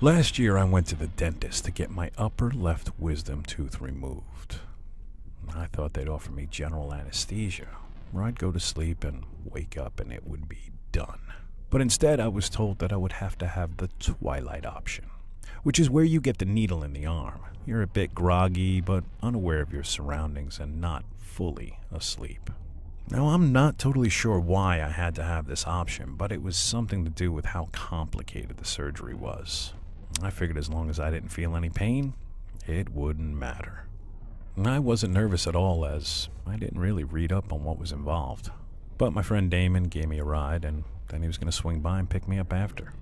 Last year I went to the dentist to get my upper left wisdom tooth removed. I thought they'd offer me general anesthesia, where I'd go to sleep and wake up and it would be done. But instead I was told that I would have to have the twilight option, which is where you get the needle in the arm. You're a bit groggy, but unaware of your surroundings and not fully asleep. Now, I'm not totally sure why I had to have this option, but it was something to do with how complicated the surgery was. I figured as long as I didn't feel any pain, it wouldn't matter. I wasn't nervous at all, as I didn't really read up on what was involved. But my friend Damon gave me a ride, and then he was going to swing by and pick me up after.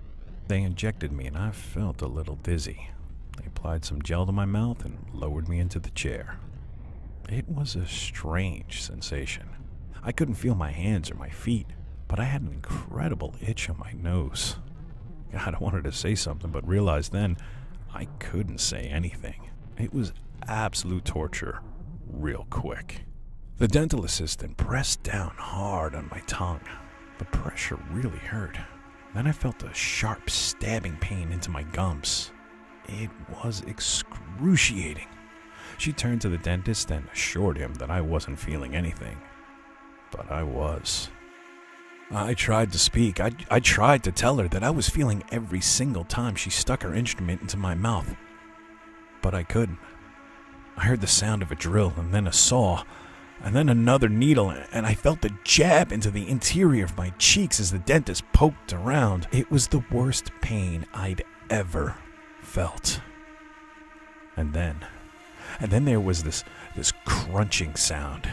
They injected me, and I felt a little dizzy. They applied some gel to my mouth and lowered me into the chair. It was a strange sensation. I couldn't feel my hands or my feet, but I had an incredible itch on my nose. God, I wanted to say something, but realized then I couldn't say anything. It was absolute torture, real quick. The dental assistant pressed down hard on my tongue. The pressure really hurt. Then I felt a sharp stabbing pain into my gums. It was excruciating. She turned to the dentist and assured him that I wasn't feeling anything. But I was. I tried to speak. I tried to tell her that I was feeling every single time she stuck her instrument into my mouth. But I couldn't. I heard the sound of a drill and then a saw and then another needle, and I felt a jab into the interior of my cheeks as the dentist poked around. It was the worst pain I'd ever felt. And then there was this crunching sound.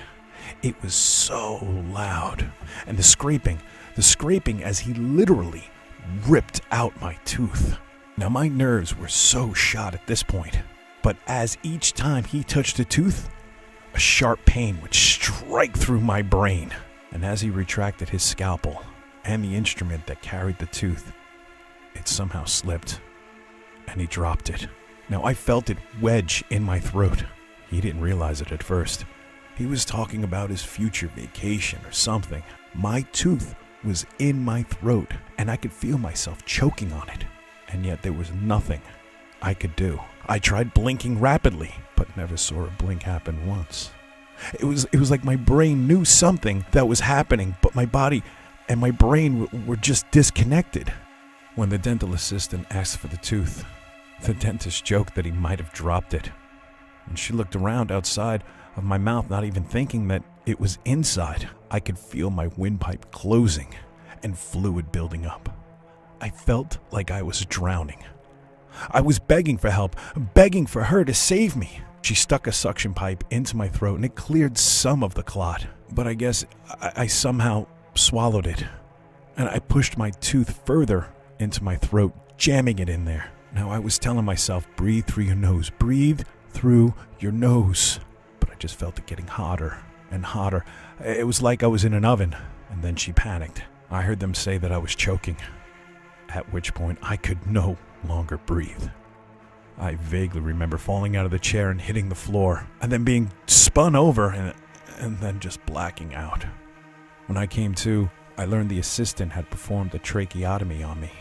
It was so loud, and the scraping as he literally ripped out my tooth. Now my nerves were so shot at this point, but as each time he touched a tooth, a sharp pain would strike through my brain. And as he retracted his scalpel and the instrument that carried the tooth, it somehow slipped, and he dropped it. Now I felt it wedge in my throat. He didn't realize it at first. He was talking about his future vacation or something. My tooth was in my throat, and I could feel myself choking on it. And yet there was nothing I could do. I tried blinking rapidly, but never saw a blink happen once. It was like my brain knew something that was happening, but my body and my brain were just disconnected. When the dental assistant asked for the tooth, the dentist joked that he might have dropped it. And she looked around outside of my mouth, not even thinking that it was inside. I could feel my windpipe closing and fluid building up. I felt like I was drowning. I was begging for help, begging for her to save me. She stuck a suction pipe into my throat and it cleared some of the clot. But I guess I somehow swallowed it. And I pushed my tooth further into my throat, jamming it in there. Now I was telling myself, breathe through your nose, breathe through your nose. But I just felt it getting hotter and hotter. It was like I was in an oven. And then she panicked. I heard them say that I was choking, at which point I could no longer breathe. I vaguely remember falling out of the chair and hitting the floor, and then being spun over and then just blacking out. When I came to, I learned the assistant had performed a tracheotomy on me.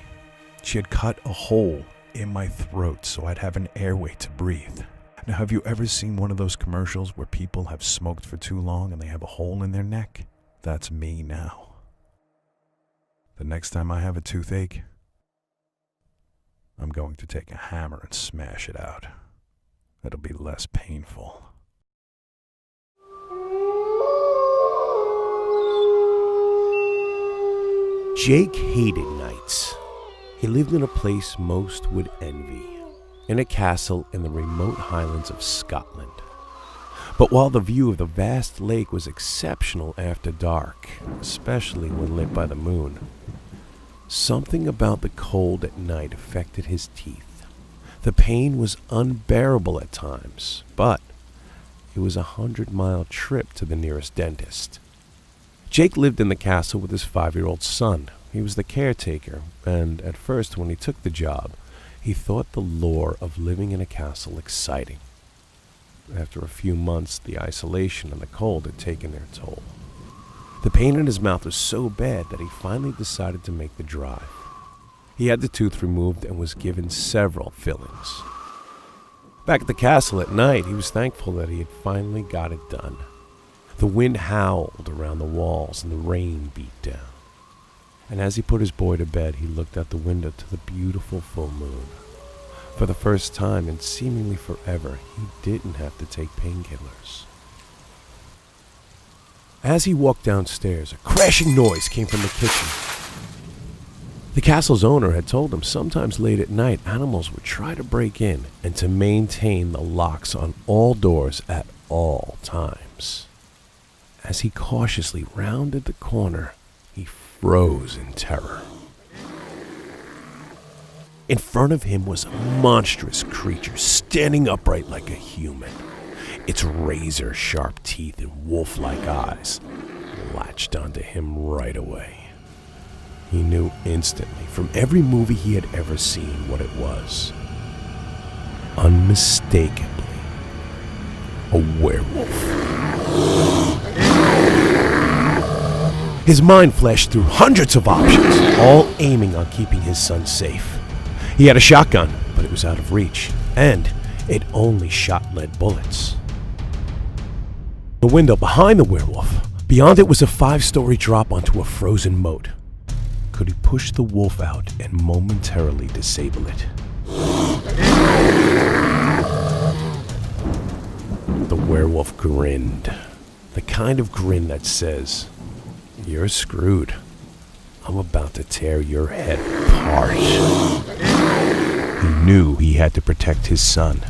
She had cut a hole in my throat so I'd have an airway to breathe. Now, have you ever seen one of those commercials where people have smoked for too long and they have a hole in their neck? That's me now. The next time I have a toothache, I'm going to take a hammer and smash it out. It'll be less painful. Jake hated nights. He lived in a place most would envy, in a castle in the remote highlands of Scotland. But while the view of the vast lake was exceptional after dark, especially when lit by the moon, something about the cold at night affected his teeth. The pain was unbearable at times, but it was a 100-mile trip to the nearest dentist. Jake lived in the castle with his 5-year-old son. He was the caretaker, and at first when he took the job, he thought the lure of living in a castle exciting. After a few months, the isolation and the cold had taken their toll. The pain in his mouth was so bad that he finally decided to make the drive. He had the tooth removed and was given several fillings. Back at the castle at night, he was thankful that he had finally got it done. The wind howled around the walls and the rain beat down. And as he put his boy to bed, he looked out the window to the beautiful full moon. For the first time in seemingly forever, he didn't have to take painkillers. As he walked downstairs, a crashing noise came from the kitchen. The castle's owner had told him sometimes late at night animals would try to break in and to maintain the locks on all doors at all times. As he cautiously rounded the corner, he froze in terror. In front of him was a monstrous creature standing upright like a human. Its razor-sharp teeth and wolf-like eyes latched onto him right away. He knew instantly from every movie he had ever seen what it was. Unmistakably, a werewolf. His mind flashed through hundreds of options, all aiming on keeping his son safe. He had a shotgun, but it was out of reach, and it only shot lead bullets. The window behind the werewolf, beyond it was a 5-story drop onto a frozen moat. Could he push the wolf out and momentarily disable it? The werewolf grinned, the kind of grin that says, "You're screwed. I'm about to tear your head apart." He knew he had to protect his son.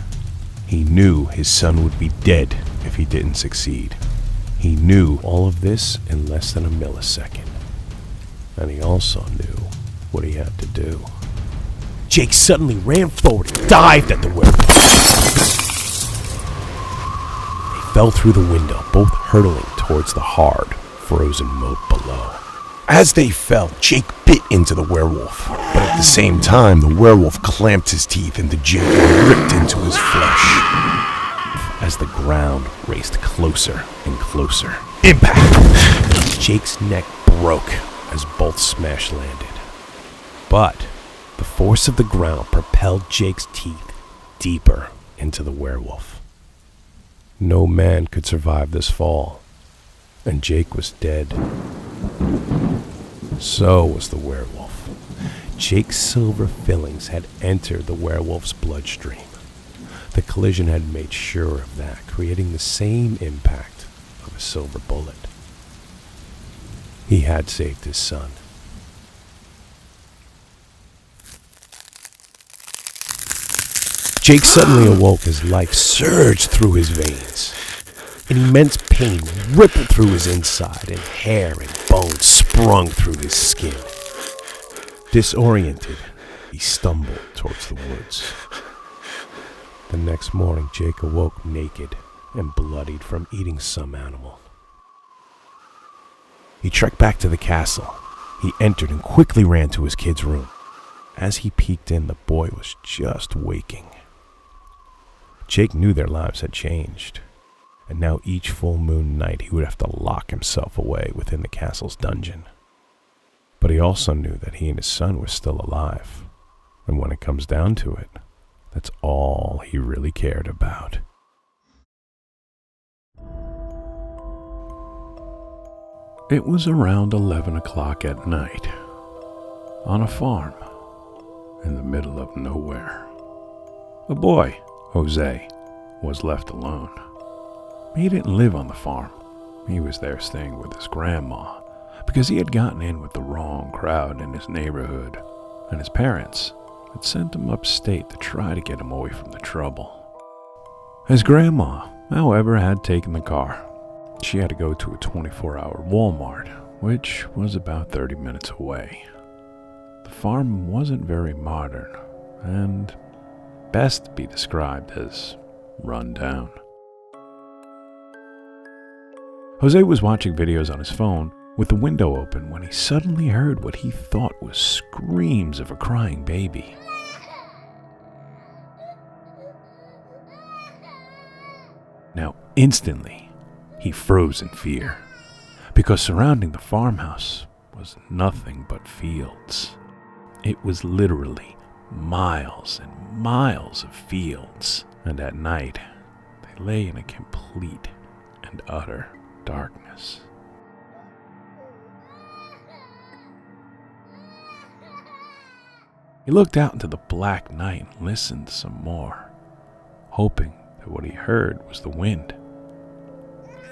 He knew his son would be dead if he didn't succeed. He knew all of this in less than a millisecond. And he also knew what he had to do. Jake suddenly ran forward and dived at the werewolf. They fell through the window, both hurtling towards the hard, frozen moat below. As they fell, Jake bit into the werewolf, but at the same time, the werewolf clamped his teeth into Jake and ripped into his flesh. As the ground raced closer and closer. Impact! Jake's neck broke as both smash landed. But the force of the ground propelled Jake's teeth deeper into the werewolf. No man could survive this fall, and Jake was dead. So was the werewolf. Jake's silver fillings had entered the werewolf's bloodstream. The collision had made sure of that, creating the same impact of a silver bullet. He had saved his son. Jake suddenly awoke as life surged through his veins. An immense pain rippled through his inside, and hair and bone sprung through his skin. Disoriented, he stumbled towards the woods. The next morning, Jake awoke naked and bloodied from eating some animal. He trekked back to the castle. He entered and quickly ran to his kid's room. As he peeked in, the boy was just waking. Jake knew their lives had changed, and now each full moon night he would have to lock himself away within the castle's dungeon. But he also knew that he and his son were still alive, and when it comes down to it, that's all he really cared about. It was around 11 o'clock at night, on a farm, in the middle of nowhere. A boy, Jose, was left alone. He didn't live on the farm. He was there staying with his grandma, because he had gotten in with the wrong crowd in his neighborhood, and his parents had sent him upstate to try to get him away from the trouble. His grandma, however, had taken the car. She had to go to a 24-hour Walmart, which was about 30 minutes away. The farm wasn't very modern, and best be described as run down. Jose was watching videos on his phone with the window open when he suddenly heard what he thought was screams of a crying baby. Now, instantly, he froze in fear, because surrounding the farmhouse was nothing but fields. It was literally miles and miles of fields, and at night they lay in a complete and utter darkness. He looked out into the black night and listened some more, hoping that what he heard was the wind.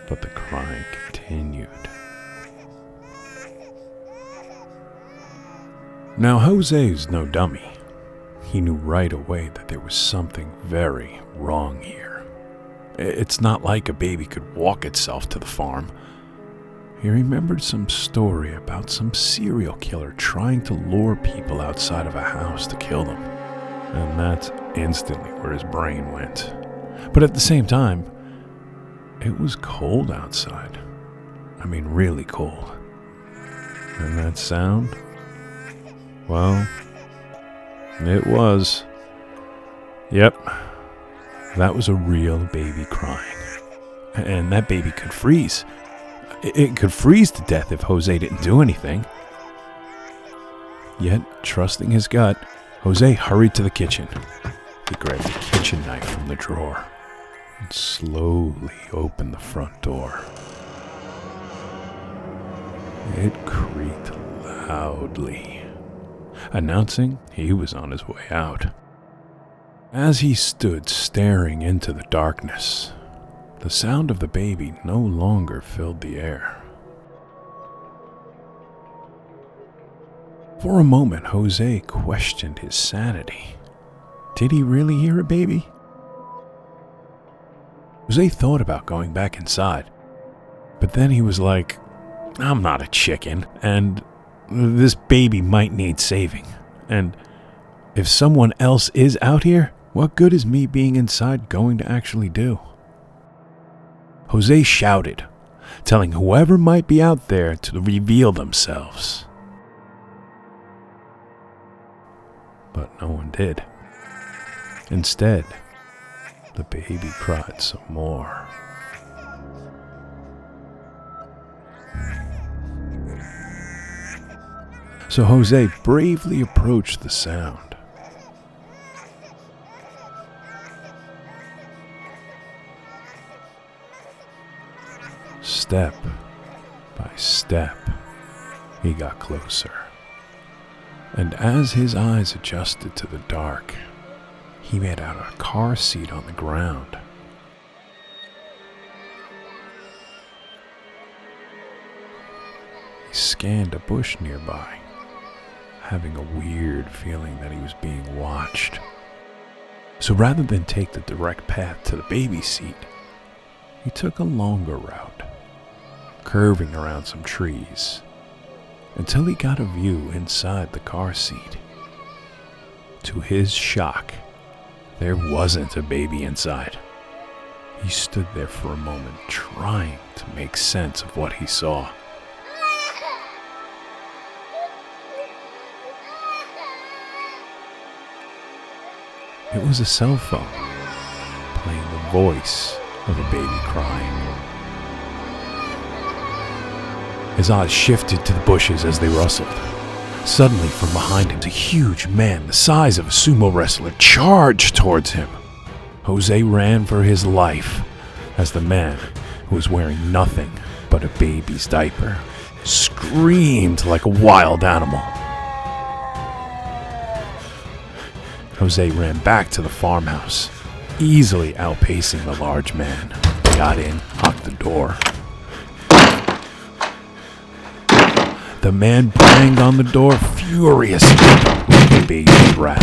But the crying continued. Now, Jose's no dummy. He knew right away that there was something very wrong here. It's not like a baby could walk itself to the farm. He remembered some story about some serial killer trying to lure people outside of a house to kill them. And that's instantly where his brain went. But at the same time, it was cold outside. I mean, really cold. And that sound? Well, it was. Yep, that was a real baby crying. And that baby could freeze. It could freeze to death if Jose didn't do anything. Yet, trusting his gut, Jose hurried to the kitchen. He grabbed the kitchen knife from the drawer and slowly opened the front door. It creaked loudly, announcing he was on his way out. As he stood staring into the darkness, the sound of the baby no longer filled the air. For a moment, Jose questioned his sanity. Did he really hear a baby? Jose thought about going back inside, but then he was like, I'm not a chicken, and this baby might need saving. And if someone else is out here, what good is me being inside going to actually do? Jose shouted, telling whoever might be out there to reveal themselves. But no one did. Instead, the baby cried some more. So Jose bravely approached the sound. Step by step, he got closer. And as his eyes adjusted to the dark, he made out a car seat on the ground. He scanned a bush nearby, having a weird feeling that he was being watched. So rather than take the direct path to the baby seat, he took a longer route, curving around some trees, until he got a view inside the car seat. To his shock, there wasn't a baby inside. He stood there for a moment, trying to make sense of what he saw. It was a cell phone, playing the voice of a baby crying. His eyes shifted to the bushes as they rustled. Suddenly, from behind him, a huge man the size of a sumo wrestler charged towards him. Jose ran for his life as the man, who was wearing nothing but a baby's diaper, screamed like a wild animal. Jose ran back to the farmhouse, easily outpacing the large man. He got in, locked the door. The man banged on the door furiously with the baby's breath.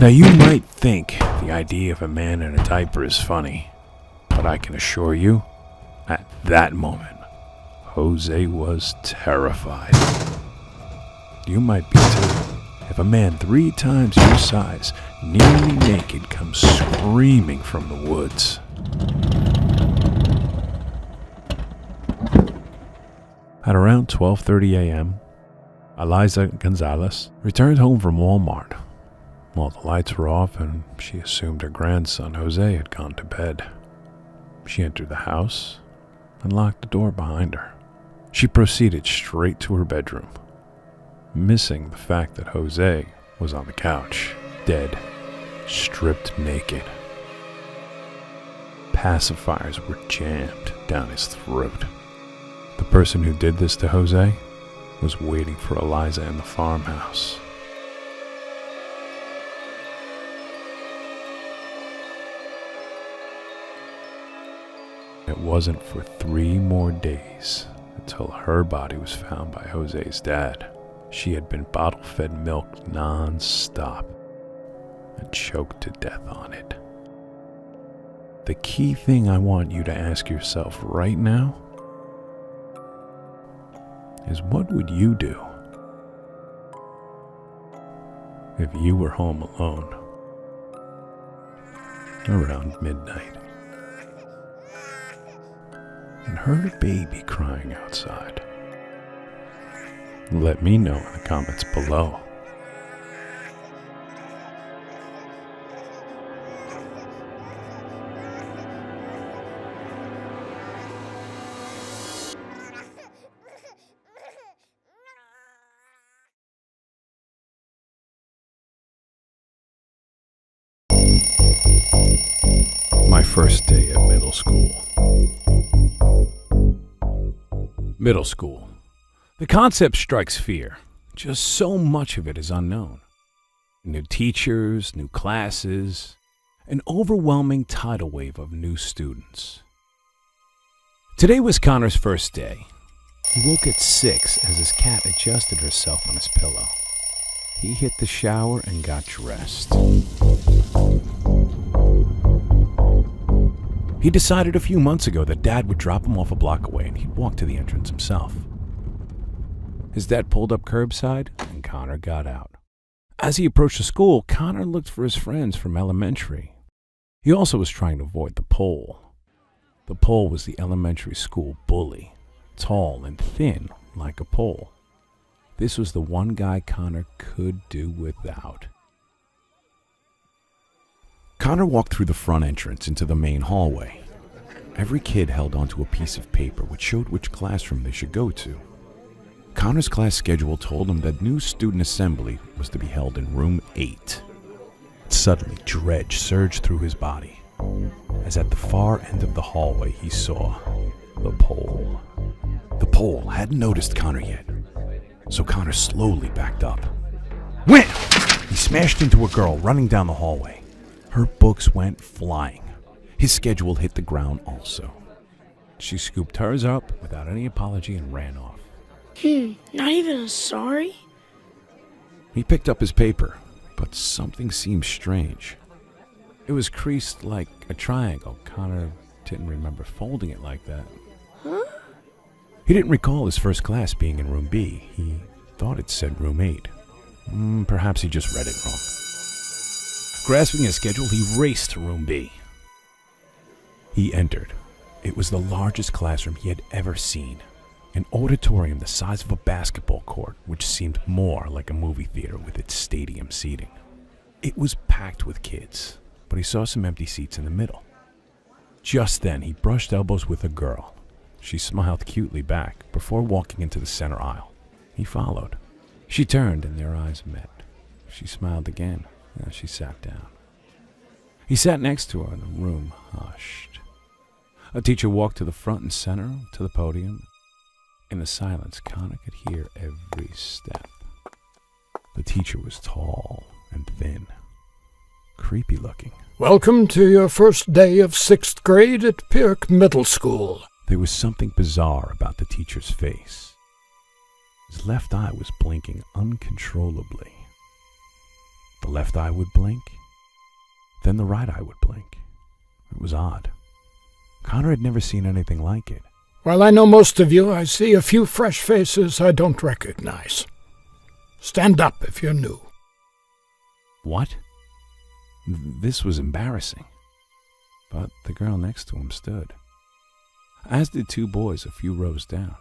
Now you might think the idea of a man in a diaper is funny, but I can assure you, at that moment, Jose was terrified. You might be too. If a man 3 times your size, nearly naked, comes screaming from the woods. At around 12:30 a.m., Eliza Gonzalez returned home from Walmart. All the lights were off and she assumed her grandson Jose had gone to bed. She entered the house and locked the door behind her. She proceeded straight to her bedroom. missing the fact that Jose was on the couch, dead, stripped naked. Pacifiers were jammed down his throat. The person who did this to Jose was waiting for Eliza in the farmhouse. It wasn't for 3 more days until her body was found by Jose's dad. She had been bottle-fed milk non-stop and choked to death on it. The key thing I want you to ask yourself right now is, what would you do if you were home alone around midnight and heard a baby crying outside? Let me know in the comments below. My first day at middle school. Middle school. The concept strikes fear. Just so much of it is unknown. New teachers, new classes, an overwhelming tidal wave of new students. Today was Connor's first day. He woke at 6 as his cat adjusted herself on his pillow. He hit the shower and got dressed. He decided a few months ago that Dad would drop him off a block away and he'd walk to the entrance himself. His dad pulled up curbside and Connor got out. As he approached the school, Connor looked for his friends from elementary. He also was trying to avoid the pole. The pole was the elementary school bully, tall and thin like a pole. This was the one guy Connor could do without. Connor walked through the front entrance into the main hallway. Every kid held onto a piece of paper which showed which classroom they should go to. Connor's class schedule told him that new student assembly was to be held in room 8. Suddenly, dread surged through his body, as at the far end of the hallway he saw the pole. The pole hadn't noticed Connor yet, so Connor slowly backed up. Wham! He smashed into a girl running down the hallway. Her books went flying. His schedule hit the ground also. She scooped hers up without any apology and ran off. Not even a sorry? He picked up his paper, but something seemed strange. It was creased like a triangle. Connor didn't remember folding it like that. Huh? He didn't recall his first class being in room B. He thought it said room 8. Perhaps he just read it wrong. Grasping his schedule, he raced to room B. He entered. It was the largest classroom he had ever seen. An auditorium the size of a basketball court, which seemed more like a movie theater with its stadium seating. It was packed with kids, but he saw some empty seats in the middle. Just then, he brushed elbows with a girl. She smiled cutely back before walking into the center aisle. He followed. She turned and their eyes met. She smiled again as she sat down. He sat next to her and the room hushed. A teacher walked to the front and center to the podium. In the silence, Connor could hear every step. The teacher was tall and thin, creepy looking. Welcome to your first day of 6th grade at Pirk Middle School. There was something bizarre about the teacher's face. His left eye was blinking uncontrollably. The left eye would blink, then the right eye would blink. It was odd. Connor had never seen anything like it. While I know most of you, I see a few fresh faces I don't recognize. Stand up if you're new. What? This was embarrassing. But the girl next to him stood, as did 2 boys a few rows down.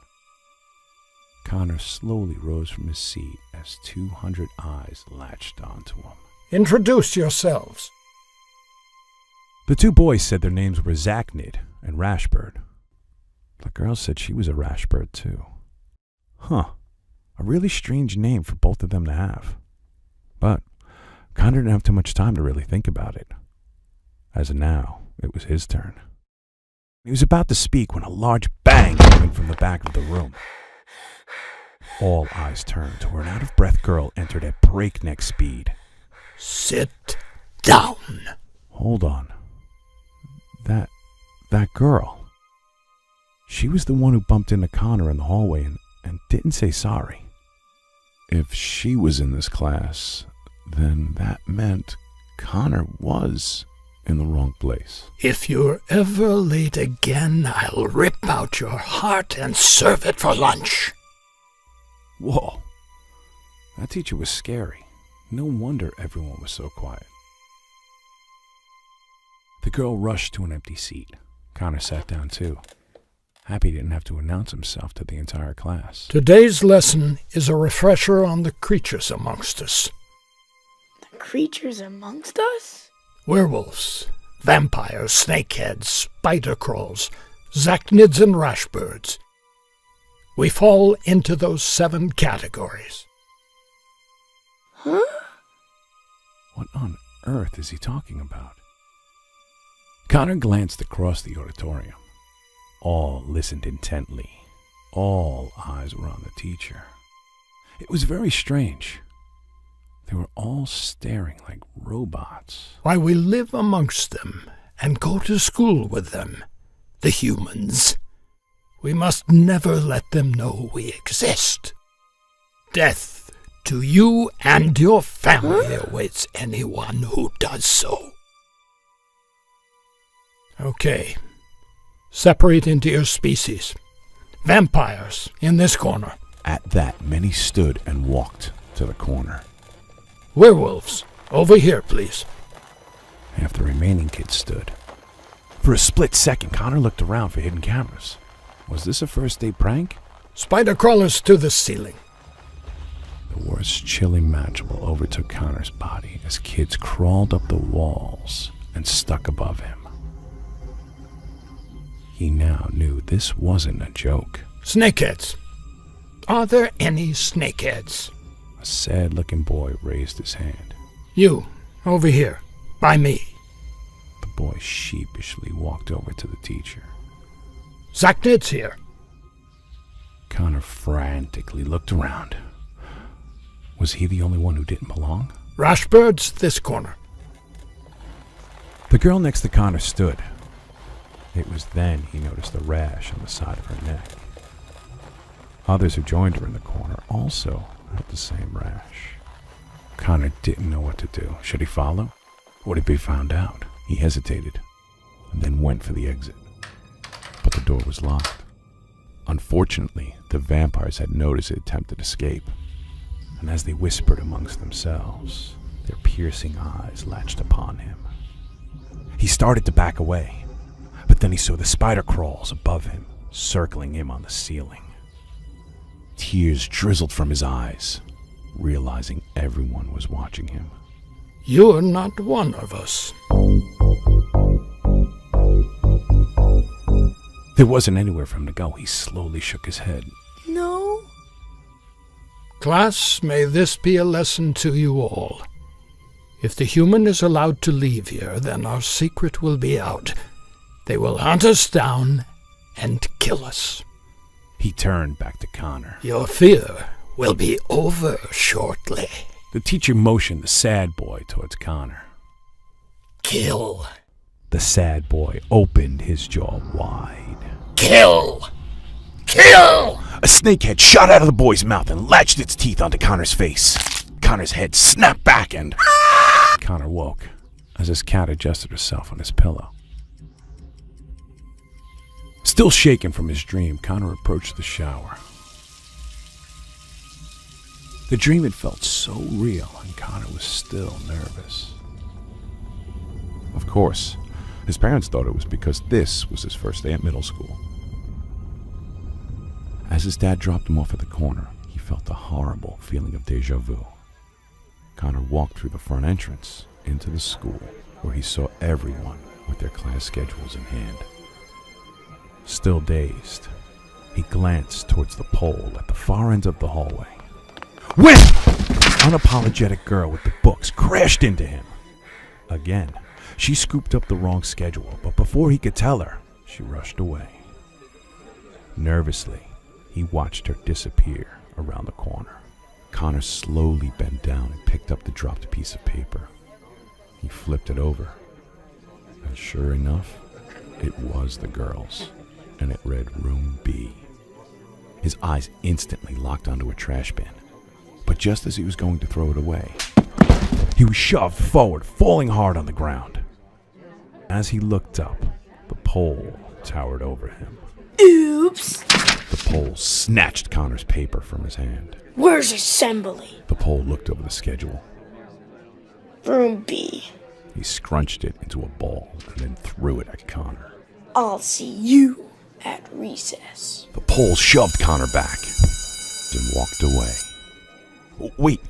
Connor slowly rose from his seat as 200 eyes latched onto him. Introduce yourselves. The 2 boys said their names were Zachnid and Rashbird. The girl said she was a Rashbird too. Huh. A really strange name for both of them to have. But Connor didn't have too much time to really think about it. As of now, it was his turn. He was about to speak when a large bang came from the back of the room. All eyes turned to where an out-of-breath girl entered at breakneck speed. Sit down. Hold on. That girl. She was the one who bumped into Connor in the hallway and didn't say sorry. If she was in this class, then that meant Connor was in the wrong place. If you're ever late again, I'll rip out your heart and serve it for lunch. Whoa. That teacher was scary. No wonder everyone was so quiet. The girl rushed to an empty seat. Connor sat down too. Happy he didn't have to announce himself to the entire class. Today's lesson is a refresher on the creatures amongst us. The creatures amongst us? Werewolves, vampires, snakeheads, spider crawls, zacnids, and rashbirds. We fall into those 7 categories. Huh? What on earth is he talking about? Connor glanced across the auditorium. All listened intently. All eyes were on the teacher. It was very strange. They were all staring like robots. Why, we live amongst them and go to school with them, the humans. We must never let them know we exist. Death to you and your family awaits anyone who does so. Okay. Separate into your species. Vampires, in this corner. At that, many stood and walked to the corner. Werewolves, over here, please. Half the remaining kids stood. For a split second, Connor looked around for hidden cameras. Was this a first-day prank? Spider crawlers to the ceiling. The worst chilling imaginable overtook Connor's body as kids crawled up the walls and stuck above him. He now knew this wasn't a joke. Snakeheads. Are there any snakeheads? A sad-looking boy raised his hand. You, over here, by me. The boy sheepishly walked over to the teacher. Zacnids here. Connor frantically looked around. Was he the only one who didn't belong? Rashbirds, this corner. The girl next to Connor stood. It was then he noticed a rash on the side of her neck. Others who joined her in the corner also had the same rash. Connor didn't know what to do. Should he follow? Would it be found out? He hesitated, and then went for the exit. But the door was locked. Unfortunately, the vampires had noticed his attempted escape, and as they whispered amongst themselves, their piercing eyes latched upon him. He started to back away, but then he saw the spider crawls above him, circling him on the ceiling. Tears drizzled from his eyes, realizing everyone was watching him. You're not one of us. There wasn't anywhere for him to go. He slowly shook his head. No. Class, may this be a lesson to you all. If the human is allowed to leave here, then our secret will be out. They will hunt us down and kill us. He turned back to Connor. Your fear will be over shortly. The teacher motioned the sad boy towards Connor. Kill. The sad boy opened his jaw wide. Kill! Kill! A snakehead shot out of the boy's mouth and latched its teeth onto Connor's face. Connor's head snapped back and... Connor woke as his cat adjusted herself on his pillow. Still shaken from his dream, Connor approached the shower. The dream had felt so real, and Connor was still nervous. Of course, his parents thought it was because this was his first day at middle school. As his dad dropped him off at the corner, he felt a horrible feeling of deja vu. Connor walked through the front entrance into the school, where he saw everyone with their class schedules in hand. Still dazed, he glanced towards the pole at the far end of the hallway, Whip! Unapologetic girl with the books crashed into him. Again, she scooped up the wrong schedule, but before he could tell her, she rushed away. Nervously, he watched her disappear around the corner. Connor slowly bent down and picked up the dropped piece of paper. He flipped it over, and sure enough, it was the girl's, and it read Room B. His eyes instantly locked onto a trash bin, but just as he was going to throw it away, he was shoved forward, falling hard on the ground. As he looked up, the pole towered over him. Oops! The pole snatched Connor's paper from his hand. Where's assembly? The pole looked over the schedule. Room B. He scrunched it into a ball and then threw it at Connor. I'll see you at recess. The pole shoved Connor back and walked away. Wait,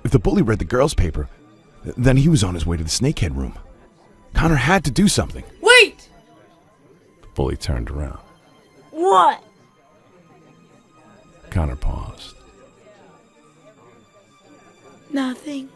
if the bully read the girl's paper, then he was on his way to the snakehead room. Connor had to do something. Wait! The bully turned around. What? Connor paused. Nothing.